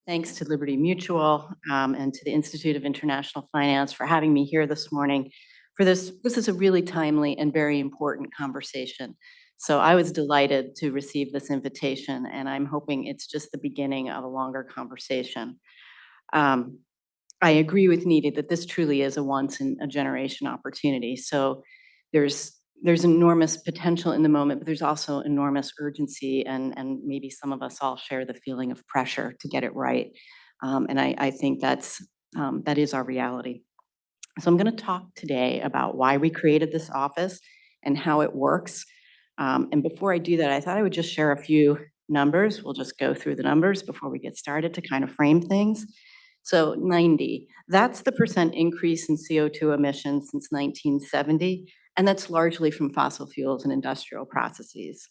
Thanks to Liberty Mutual and to the Institute of International Finance for having me here this morning for this. This is a really timely and very important conversation. So I was delighted to receive this invitation, and I'm hoping it's just the beginning of a longer conversation. I agree with Needy that this truly is a once-in-a-generation opportunity. So there's enormous potential in the moment, but there's also enormous urgency, and maybe some of us all share the feeling of pressure to get it right. And I think that is our reality. So I'm going to talk today about why we created this office and how it works. And before I do that, I thought I would just share a few numbers. We'll just go through the numbers before we get started to kind of frame things. So 90, that's the % increase in CO2 emissions since 1970, and that's largely from fossil fuels and industrial processes.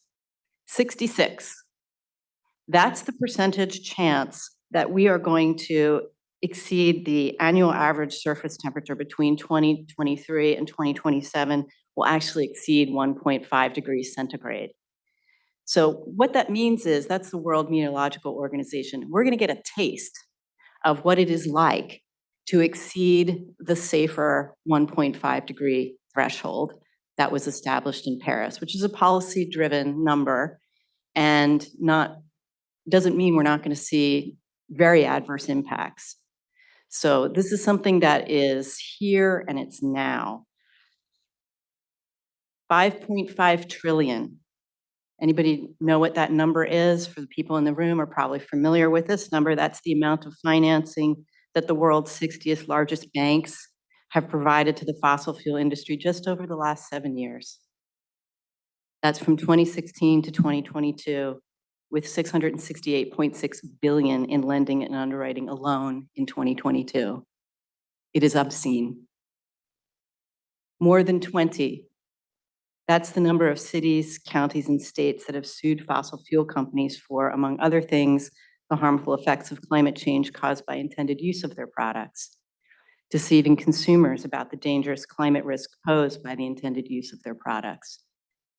66, that's the percentage chance that we are going to exceed the annual average surface temperature between 2023 and 2027 will actually exceed 1.5 degrees centigrade. So what that means is that's the World Meteorological Organization. We're going to get a taste of what it is like to exceed the safer 1.5 degree threshold that was established in Paris, which is a policy-driven number and doesn't mean we're not going to see very adverse impacts. So this is something that is here and it's now. 5.5 trillion. Anybody know what that number is? For the people in the room are probably familiar with this number. That's the amount of financing that the world's 60th largest banks have provided to the fossil fuel industry just over the last 7 years. That's from 2016 to 2022, with $668.6 billion in lending and underwriting alone in 2022. It is obscene. More than 20. That's the number of cities, counties, and states that have sued fossil fuel companies for, among other things, the harmful effects of climate change caused by intended use of their products, deceiving consumers about the dangerous climate risk posed by the intended use of their products,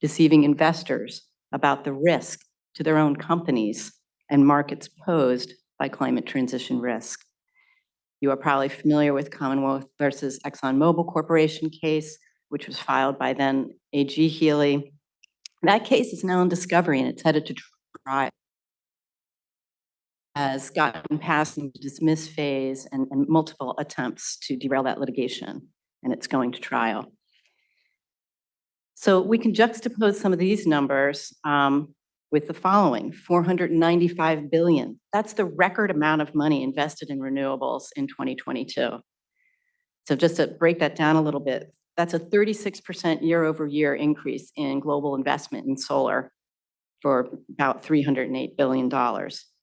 deceiving investors about the risk to their own companies and markets posed by climate transition risk. You are probably familiar with Commonwealth versus ExxonMobil Corporation case, which was filed by then AG Healy. That case is now in discovery and it's headed to trial. Has gotten past the dismiss phase and multiple attempts to derail that litigation, and it's going to trial. So we can juxtapose some of these numbers with the following: 495 billion. That's the record amount of money invested in renewables in 2022. So just to break that down a little bit, that's a 36% year-over-year increase in global investment in solar for about $308 billion.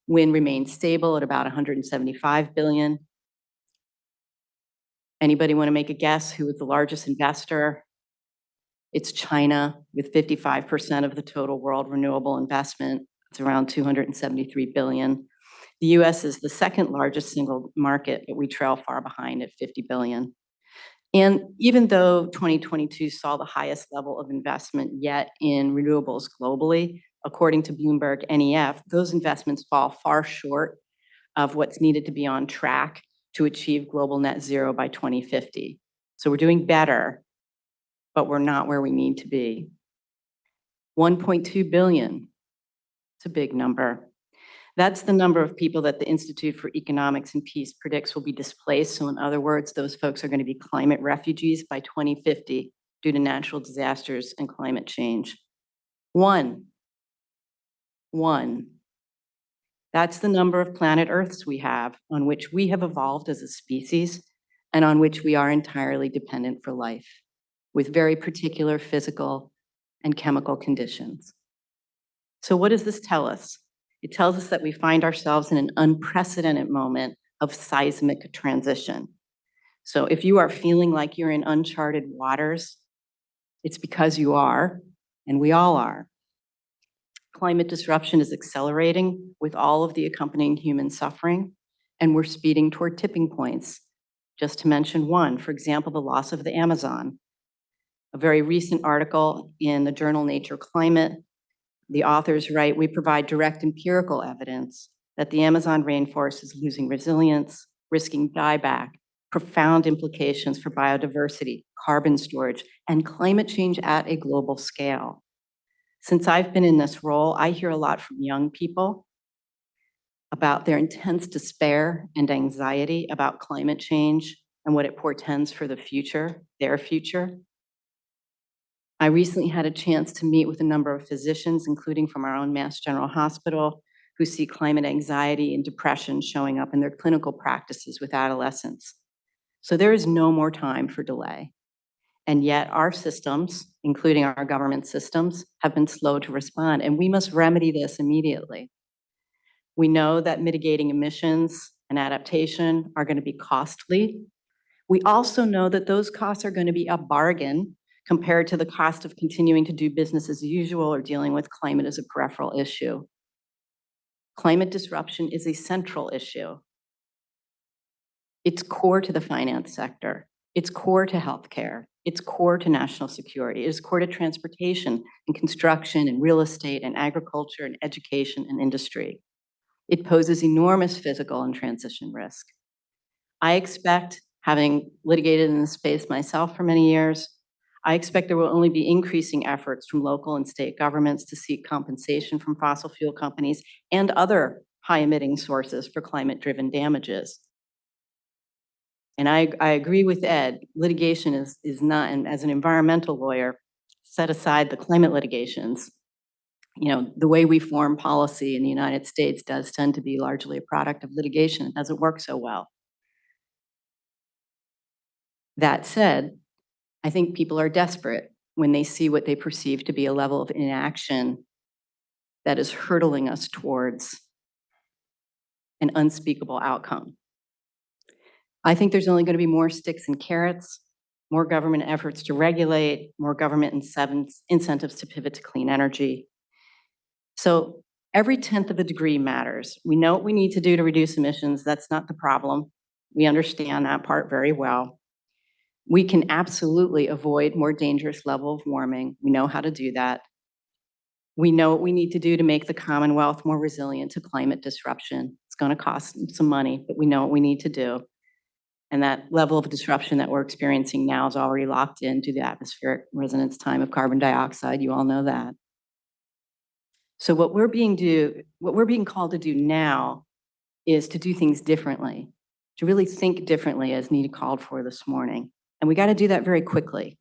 Wind remains stable at about $175 billion. Anybody want to make a guess who is the largest investor? It's China, with 55% of the total world renewable investment. It's around $273 billion. The US is the second largest single market, but we trail far behind at $50 billion. And even though 2022 saw the highest level of investment yet in renewables globally, according to Bloomberg NEF, those investments fall far short of what's needed to be on track to achieve global net zero by 2050. So we're doing better, but we're not where we need to be. 1.2 billion, it's a big number. That's the number of people that the Institute for Economics and Peace predicts will be displaced. So in other words, those folks are going to be climate refugees by 2050 due to natural disasters and climate change. One. That's the number of planet Earths we have on which we have evolved as a species and on which we are entirely dependent for life, with very particular physical and chemical conditions. So what does this tell us? It tells us that we find ourselves in an unprecedented moment of seismic transition. So if you are feeling like you're in uncharted waters, it's because you are, and we all are. Climate disruption is accelerating with all of the accompanying human suffering, and we're speeding toward tipping points. Just to mention one, for example, the loss of the Amazon. A very recent article in the journal Nature Climate, the authors write, we provide direct empirical evidence that the Amazon rainforest is losing resilience, risking dieback, profound implications for biodiversity, carbon storage, and climate change at a global scale. Since I've been in this role, I hear a lot from young people about their intense despair and anxiety about climate change and what it portends for the future, their future. I recently had a chance to meet with a number of physicians, including from our own Mass General Hospital, who see climate anxiety and depression showing up in their clinical practices with adolescents. So there is no more time for delay. And yet our systems, including our government systems, have been slow to respond, and we must remedy this immediately. We know that mitigating emissions and adaptation are going to be costly. We also know that those costs are going to be a bargain compared to the cost of continuing to do business as usual or dealing with climate as a peripheral issue. Climate disruption is a central issue. It's core to the finance sector. It's core to healthcare. It's core to national security. It is core to transportation and construction and real estate and agriculture and education and industry. It poses enormous physical and transition risk. I expect, having litigated in this space myself for many years, I expect there will only be increasing efforts from local and state governments to seek compensation from fossil fuel companies and other high-emitting sources for climate-driven damages. And I agree with Ed, litigation is not, and as an environmental lawyer, set aside the climate litigations. You know, the way we form policy in the United States does tend to be largely a product of litigation. It doesn't work so well. That said, I think people are desperate when they see what they perceive to be a level of inaction that is hurtling us towards an unspeakable outcome. I think there's only going to be more sticks and carrots, more government efforts to regulate, more government incentives to pivot to clean energy. So every 1/10 of a degree matters. We know what we need to do to reduce emissions. That's not the problem. We understand that part very well. We can absolutely avoid more dangerous level of warming. We know how to do that. We know what we need to do to make the Commonwealth more resilient to climate disruption. It's going to cost some money, but we know what we need to do. And that level of disruption that we're experiencing now is already locked into the atmospheric resonance time of carbon dioxide. You all know that. So what we're being called to do now is to do things differently, to really think differently as Nita called for this morning. And we got to do that very quickly.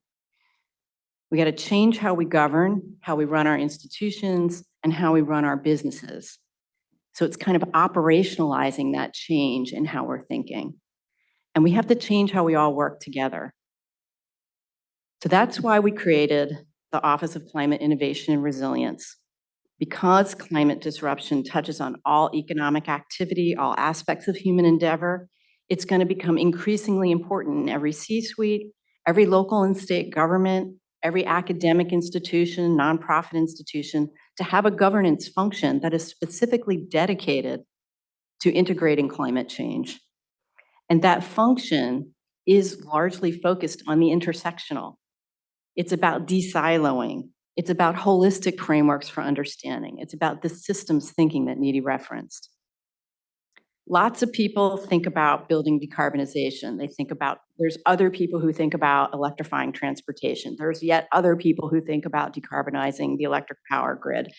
We got to change how we govern, how we run our institutions, and how we run our businesses. So it's kind of operationalizing that change in how we're thinking. And we have to change how we all work together. So that's why we created the Office of Climate Innovation and Resilience. Because climate disruption touches on all economic activity, all aspects of human endeavor, it's going to become increasingly important in every C-suite, every local and state government, every academic institution, nonprofit institution, to have a governance function that is specifically dedicated to integrating climate change. And that function is largely focused on the intersectional. It's about de-siloing. It's about holistic frameworks for understanding. It's about the systems thinking that Nidhi referenced. Lots of people think about building decarbonization. They think about, there's other people who think about electrifying transportation. There's yet other people who think about decarbonizing the electric power grid.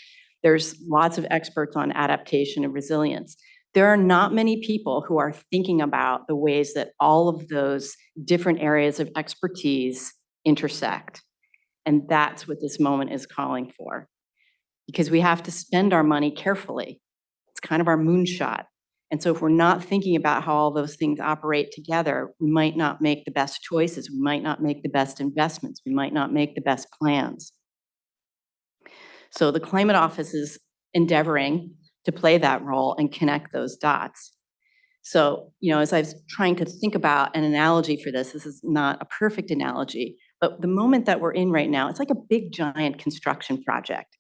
There's lots of experts on adaptation and resilience. There are not many people who are thinking about the ways that all of those different areas of expertise intersect. And that's what this moment is calling for. Because we have to spend our money carefully. It's kind of our moonshot. And so if we're not thinking about how all those things operate together, we might not make the best choices. We might not make the best investments. We might not make the best plans. So the Climate Office is endeavoring to play that role and connect those dots. So, you know, as I was trying to think about an analogy for this, this is not a perfect analogy, but the moment that we're in right now, it's like a big giant construction project.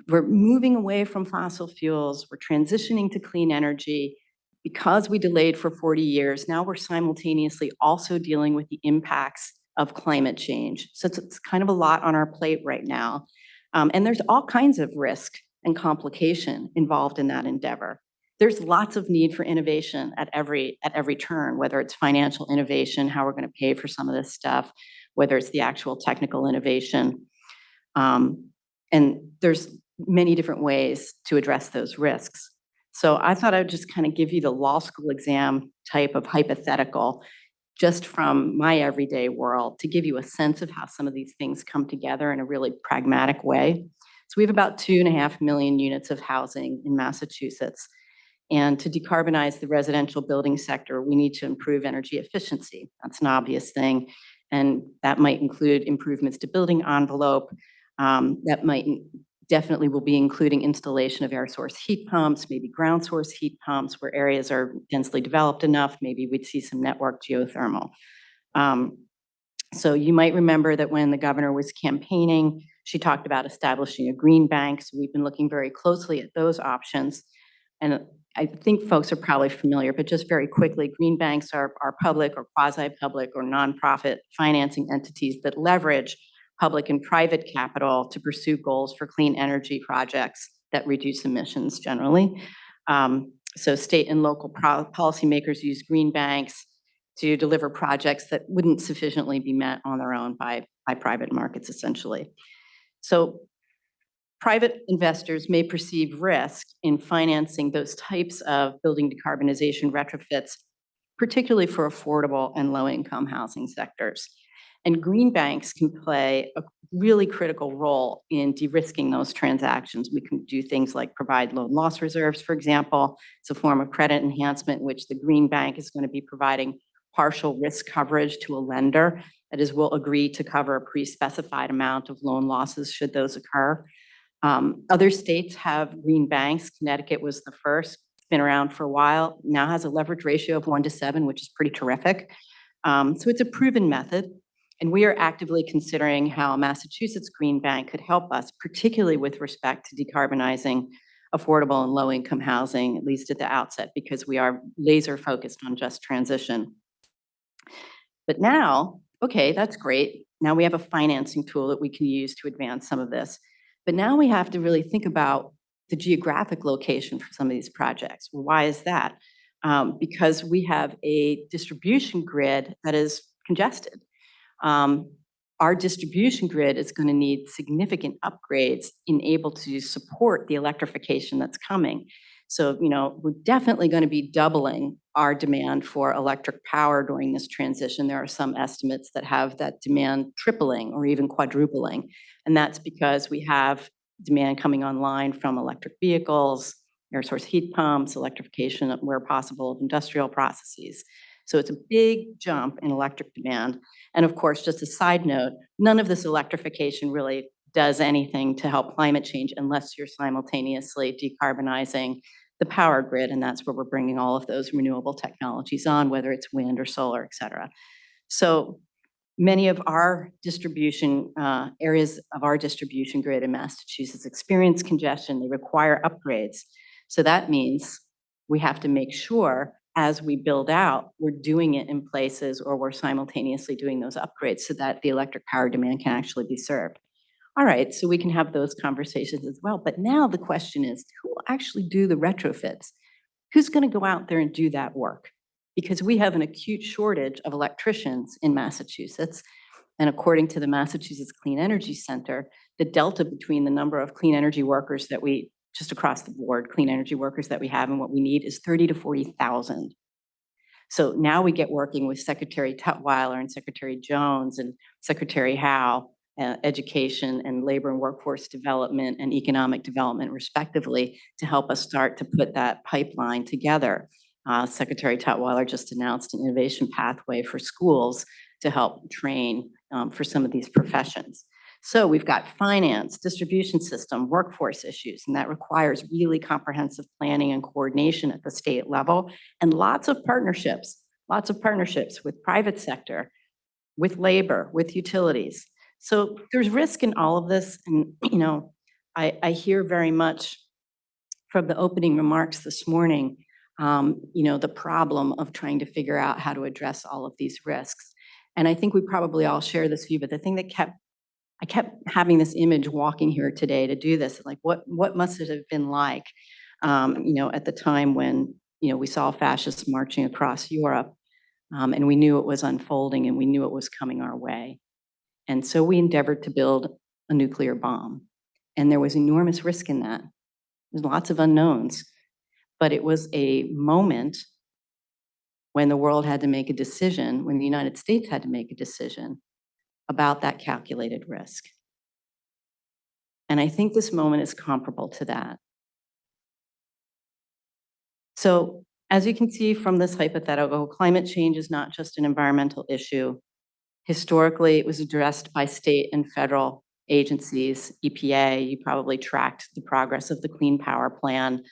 We're moving away from fossil fuels, we're transitioning to clean energy. Because we delayed for 40 years, now we're simultaneously also dealing with the impacts of climate change. So it's kind of a lot on our plate right now. And there's all kinds of risk and complication involved in that endeavor. there's lots of need for innovation at every turn, whether it's financial innovation, how we're going to pay for some of this stuff, whether it's the actual technical innovation. And there's many different ways to address those risks. So I thought I'd just kind of give you the law school exam type of hypothetical just from my everyday world to give you a sense of how some of these things come together in a really pragmatic way. So we have about 2.5 million units of housing in Massachusetts. And to decarbonize the residential building sector, we need to improve energy efficiency. That's an obvious thing. And that might include improvements to building envelope. That might definitely will be including installation of air source heat pumps, maybe ground source heat pumps where areas are densely developed enough. Maybe we'd see some network geothermal. So you might remember that when the governor was campaigning, she talked about establishing a green bank. So we've been looking very closely at those options. And I think folks are probably familiar, but just very quickly, green banks are public or quasi-public or nonprofit financing entities that leverage public and private capital to pursue goals for clean energy projects that reduce emissions generally. So state and local policymakers use green banks to deliver projects that wouldn't sufficiently be met on their own by private markets, essentially. So private investors may perceive risk in financing those types of building decarbonization retrofits, particularly for affordable and low-income housing sectors. And green banks can play a really critical role in de-risking those transactions. We can do things like provide loan loss reserves, for example. It's a form of credit enhancement in which the green bank is going to be providing partial risk coverage to a lender that is will agree to cover a pre-specified amount of loan losses should those occur. Other states have green banks. Connecticut was the first, it's been around for a while, now has a leverage ratio of 1-7, which is pretty terrific. So it's a proven method. And we are actively considering how Massachusetts Green Bank could help us, particularly with respect to decarbonizing affordable and low-income housing, at least at the outset, because we are laser focused on just transition. But now, okay, that's great. Now we have a financing tool that we can use to advance some of this. But now we have to really think about the geographic location for some of these projects. Well, why is that? Because we have a distribution grid that is congested. Our distribution grid is going to need significant upgrades in able to support the electrification that's coming. So, we're definitely going to be doubling our demand for electric power during this transition. There are some estimates that have that demand tripling or even quadrupling. And that's because we have demand coming online from electric vehicles, air source heat pumps, electrification where possible of industrial processes. So it's a big jump in electric demand. And of course, just a side note, none of this electrification really does anything to help climate change unless you're simultaneously decarbonizing the power grid. And that's where we're bringing all of those renewable technologies on, whether it's wind or solar, et cetera. So many of our distribution areas of our distribution grid in Massachusetts experience congestion. They require upgrades. So that means we have to make sure as we build out, we're doing it in places or we're simultaneously doing those upgrades so that the electric power demand can actually be served. All right, so we can have those conversations as well. But now the question is, who will actually do the retrofits? Who's going to go out there and do that work? Because we have an acute shortage of electricians in Massachusetts. And according to the Massachusetts Clean Energy Center, the delta between the number of clean energy workers that we, just across the board, clean energy workers that we have and what we need is 30,000 to 40,000. So now we get working with Secretary Tutwiler and Secretary Jones and Secretary Howe, education and labor and workforce development and economic development, respectively, to help us start to put that pipeline together. Secretary Tutwiler just announced an innovation pathway for schools to help train for some of these professions. So we've got finance, distribution system, workforce issues, and that requires really comprehensive planning and coordination at the state level, and lots of partnerships with private sector, with labor, with utilities. So there's risk in all of this, and I hear very much from the opening remarks this morning, the problem of trying to figure out how to address all of these risks. And I think we probably all share this view, but the thing that I kept having this image walking here today to do this, like what must it have been like at the time when, we saw fascists marching across Europe, and we knew it was unfolding and we knew it was coming our way. And so we endeavored to build a nuclear bomb. And there was enormous risk in that. There's lots of unknowns, but it was a moment when the world had to make a decision, when the United States had to make a decision about that calculated risk. And I think this moment is comparable to that. So as you can see from this hypothetical, climate change is not just an environmental issue. Historically, it was addressed by state and federal agencies. EPA, you probably tracked the progress of the Clean Power Plan.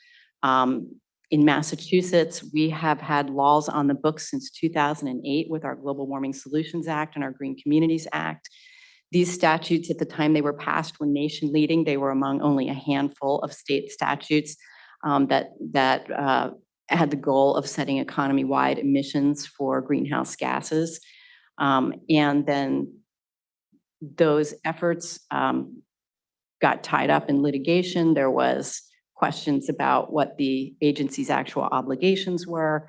In Massachusetts, we have had laws on the books since 2008 with our Global Warming Solutions Act and our Green Communities Act. These statutes, at the time they were passed, were nation leading. They were among only a handful of state statutes that had the goal of setting economy-wide emissions for greenhouse gases. And then those efforts got tied up in litigation. There was questions about what the agency's actual obligations were,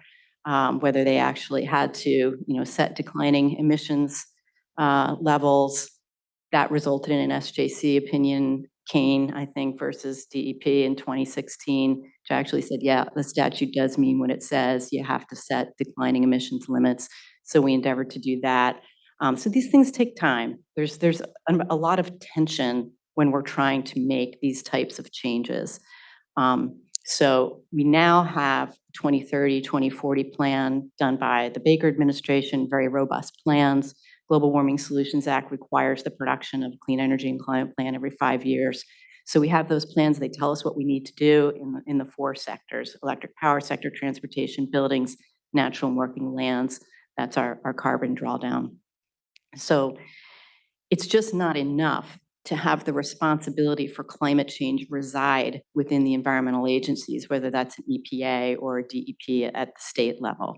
whether they actually had to, set declining emissions levels. That resulted in an SJC opinion, Kane, I think, versus DEP in 2016, which actually said, yeah, the statute does mean what it says. You have to set declining emissions limits. So we endeavored to do that. So these things take time. There's a lot of tension when we're trying to make these types of changes. So we now have 2030, 2040 plan done by the Baker administration, very robust plans. Global Warming Solutions Act requires the production of a clean energy and climate plan every 5 years. So we have those plans. They tell us what we need to do in the 4 sectors: electric power sector, transportation, buildings, natural and working lands. That's our carbon drawdown. So it's just not enough to have the responsibility for climate change reside within the environmental agencies, whether that's an EPA or a DEP at the state level.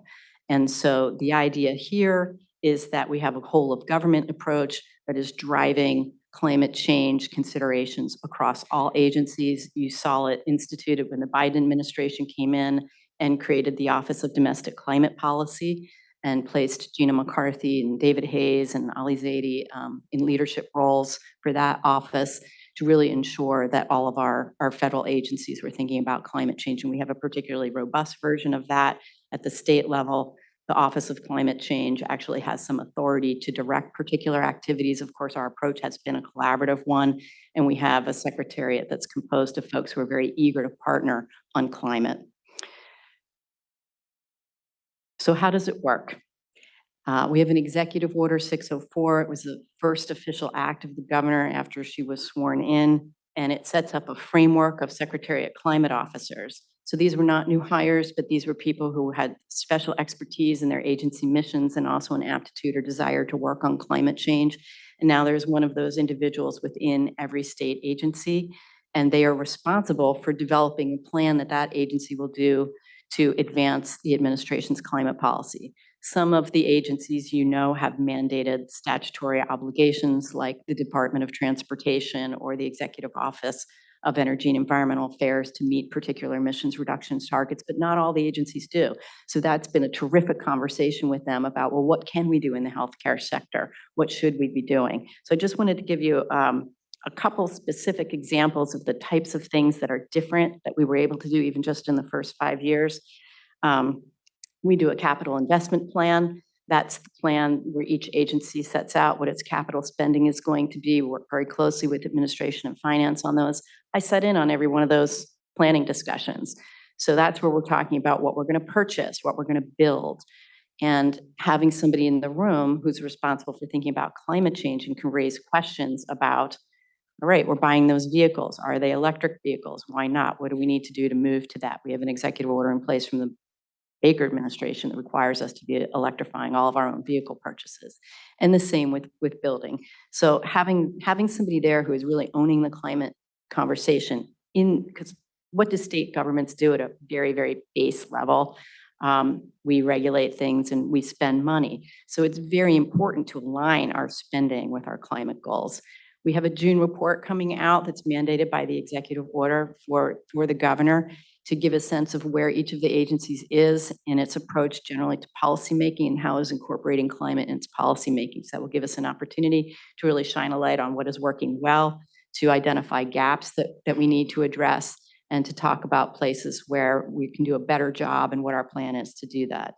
And so the idea here is that we have a whole of government approach that is driving climate change considerations across all agencies. You saw it instituted when the Biden administration came in and created the Office of Domestic Climate Policy and placed Gina McCarthy and David Hayes and Ali Zaidi in leadership roles for that office to really ensure that all of our federal agencies were thinking about climate change. And we have a particularly robust version of that at the state level. The Office of Climate Change actually has some authority to direct particular activities. Of course, our approach has been a collaborative one, and we have a secretariat that's composed of folks who are very eager to partner on climate. So how does it work? We have an Executive Order 604. It was the first official act of the governor after she was sworn in, and it sets up a framework of Secretariat climate officers. So these were not new hires, but these were people who had special expertise in their agency missions and also an aptitude or desire to work on climate change. And now there's one of those individuals within every state agency, and they are responsible for developing a plan that agency will do to advance the administration's climate policy. Some of the agencies, have mandated statutory obligations like the Department of Transportation or the Executive Office of Energy and Environmental Affairs to meet particular emissions reductions targets, but not all the agencies do. So that's been a terrific conversation with them about, well, what can we do in the healthcare sector? What should we be doing? So I just wanted to give you a couple specific examples of the types of things that are different that we were able to do even just in the first 5 years. We do a capital investment plan. That's the plan where each agency sets out what its capital spending is going to be. We work very closely with administration and finance on those. I sat in on every one of those planning discussions. So that's where we're talking about what we're going to purchase, what we're going to build, and having somebody in the room who's responsible for thinking about climate change and can raise questions about, all right, we're buying those vehicles. Are they electric vehicles? Why not? What do we need to do to move to that? We have an executive order in place from the Baker administration that requires us to be electrifying all of our own vehicle purchases. And the same with building. So having somebody there who is really owning the climate conversation because what do state governments do at a very, very base level? We regulate things and we spend money. So it's very important to align our spending with our climate goals. We have a June report coming out that's mandated by the executive order for the governor. to give a sense of where each of the agencies is in its approach generally to policymaking and how is incorporating climate into policymaking. So that will give us an opportunity to really shine a light on what is working well, to identify gaps that we need to address, and to talk about places where we can do a better job and what our plan is to do that.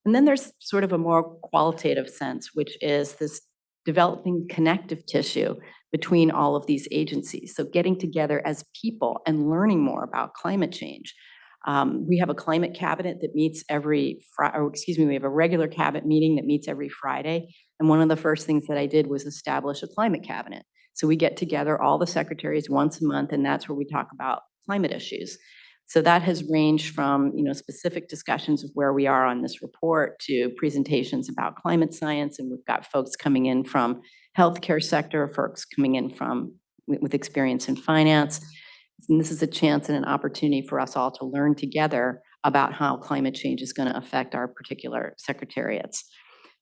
And then there's sort of a more qualitative sense, which is this developing connective tissue between all of these agencies. So getting together as people and learning more about climate change. We have a climate cabinet that meets every Friday, or excuse me, we have a regular cabinet meeting that meets every Friday. And one of the first things that I did was establish a climate cabinet. So we get together all the secretaries once a month, and that's where we talk about climate issues. So that has ranged from, specific discussions of where we are on this report to presentations about climate science. And we've got folks coming in from healthcare sector, folks coming in from with experience in finance. And this is a chance and an opportunity for us all to learn together about how climate change is going to affect our particular secretariats.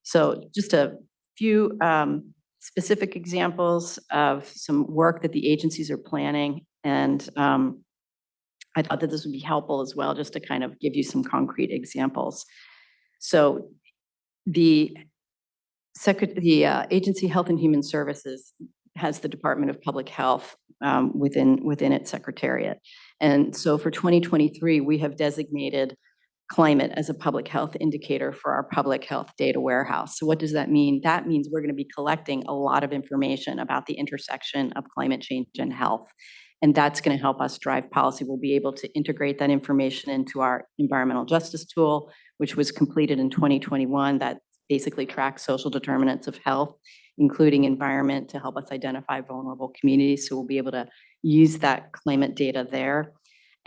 So just a few specific examples of some work that the agencies are planning. And I thought that this would be helpful as well, just to kind of give you some concrete examples. So the Agency Health and Human Services has the Department of Public Health within its secretariat. And so for 2023, we have designated climate as a public health indicator for our public health data warehouse. So what does that mean? That means we're going to be collecting a lot of information about the intersection of climate change and health. And that's going to help us drive policy. We'll be able to integrate that information into our environmental justice tool, which was completed in 2021, that basically tracks social determinants of health, including environment, to help us identify vulnerable communities. So we'll be able to use that climate data there.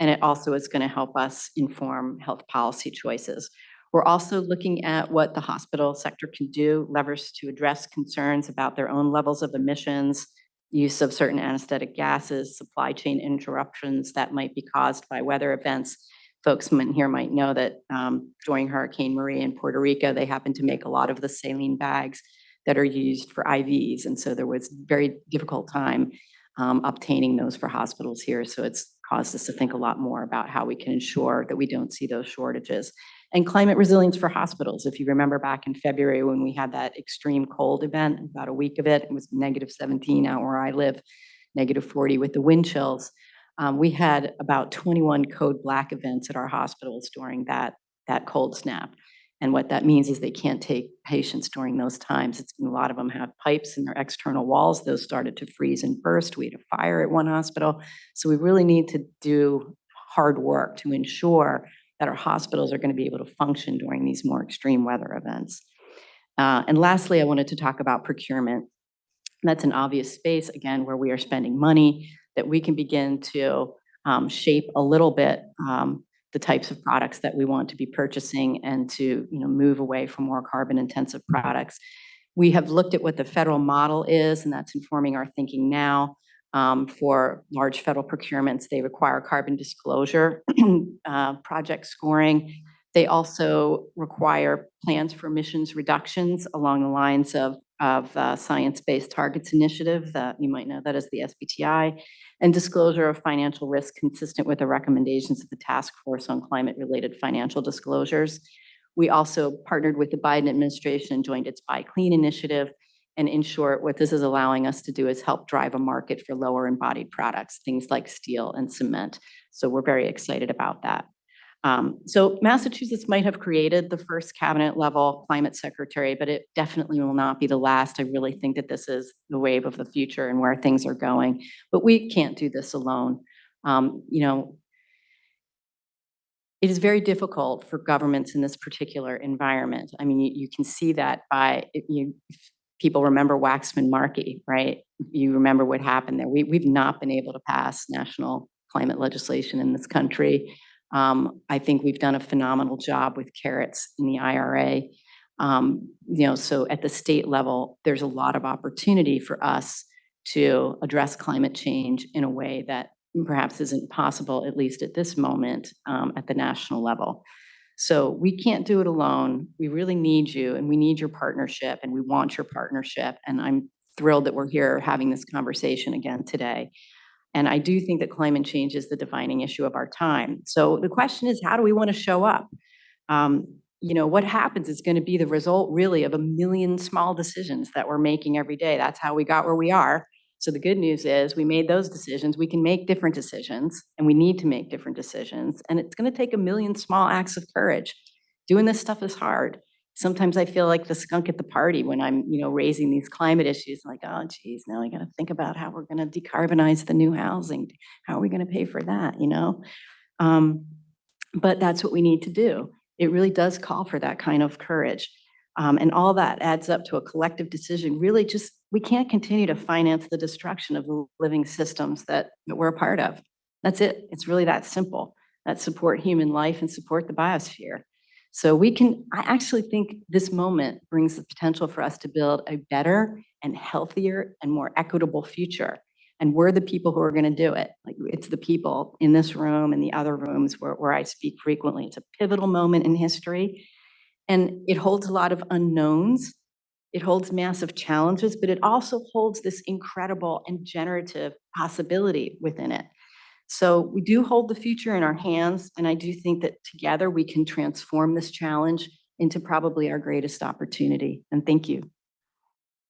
And it also is going to help us inform health policy choices. We're also looking at what the hospital sector can do, levers to address concerns about their own levels of emissions, use of certain anesthetic gases, supply chain interruptions that might be caused by weather events. Folks here might know that during Hurricane Maria in Puerto Rico, they happened to make a lot of the saline bags that are used for IVs. And so there was very difficult time obtaining those for hospitals here. So it's caused us to think a lot more about how we can ensure that we don't see those shortages. And climate resilience for hospitals. If you remember back in February when we had that extreme cold event, about a week of it was -17 out where I live, -40 with the wind chills. We had about 21 code black events at our hospitals during that cold snap. And what that means is they can't take patients during those times. A lot of them have pipes in their external walls. Those started to freeze and burst. We had a fire at one hospital. So we really need to do hard work to ensure that our hospitals are going to be able to function during these more extreme weather events. And lastly, I wanted to talk about procurement. That's an obvious space, again, where we are spending money that we can begin to shape a little bit the types of products that we want to be purchasing and to move away from more carbon-intensive products. We have looked at what the federal model is, and that's informing our thinking now. For large federal procurements, they require carbon disclosure, project scoring. They also require plans for emissions reductions along the lines of Science-Based Targets Initiative, that you might know that as the SBTI, and disclosure of financial risk consistent with the recommendations of the Task Force on Climate-Related Financial Disclosures. We also partnered with the Biden administration and joined its Buy Clean initiative. And in short, what this is allowing us to do is help drive a market for lower embodied products, things like steel and cement. So we're very excited about that. So Massachusetts might have created the first cabinet level climate secretary, but it definitely will not be the last. I really think that this is the wave of the future and where things are going, but we can't do this alone. It is very difficult for governments in this particular environment. I mean, you can see that by, people remember Waxman Markey, right? You remember what happened there. We've not been able to pass national climate legislation in this country. I think we've done a phenomenal job with carrots in the IRA. So at the state level, there's a lot of opportunity for us to address climate change in a way that perhaps isn't possible, at least at this moment, at the national level. So we can't do it alone. We really need you, and we need your partnership, and we want your partnership. And I'm thrilled that we're here having this conversation again today. And I do think that climate change is the defining issue of our time. So the question is, how do we want to show up? What happens is going to be the result really of a million small decisions that we're making every day. That's how we got where we are. So the good news is we made those decisions. We can make different decisions, and we need to make different decisions. And it's going to take a million small acts of courage. Doing this stuff is hard. Sometimes I feel like the skunk at the party when I'm, raising these climate issues. Like, oh, geez, now I got to think about how we're going to decarbonize the new housing. How are we going to pay for that? But that's what we need to do. It really does call for that kind of courage. And all that adds up to a collective decision. Really we can't continue to finance the destruction of the living systems that we're a part of. That's it. It's really that simple, that support human life and support the biosphere. So I actually think this moment brings the potential for us to build a better and healthier and more equitable future. And we're the people who are going to do it. Like, it's the people in this room and the other rooms where I speak frequently. It's a pivotal moment in history, and it holds a lot of unknowns. It holds massive challenges, but it also holds this incredible and generative possibility within it. So we do hold the future in our hands, and I do think that together we can transform this challenge into probably our greatest opportunity. And thank you.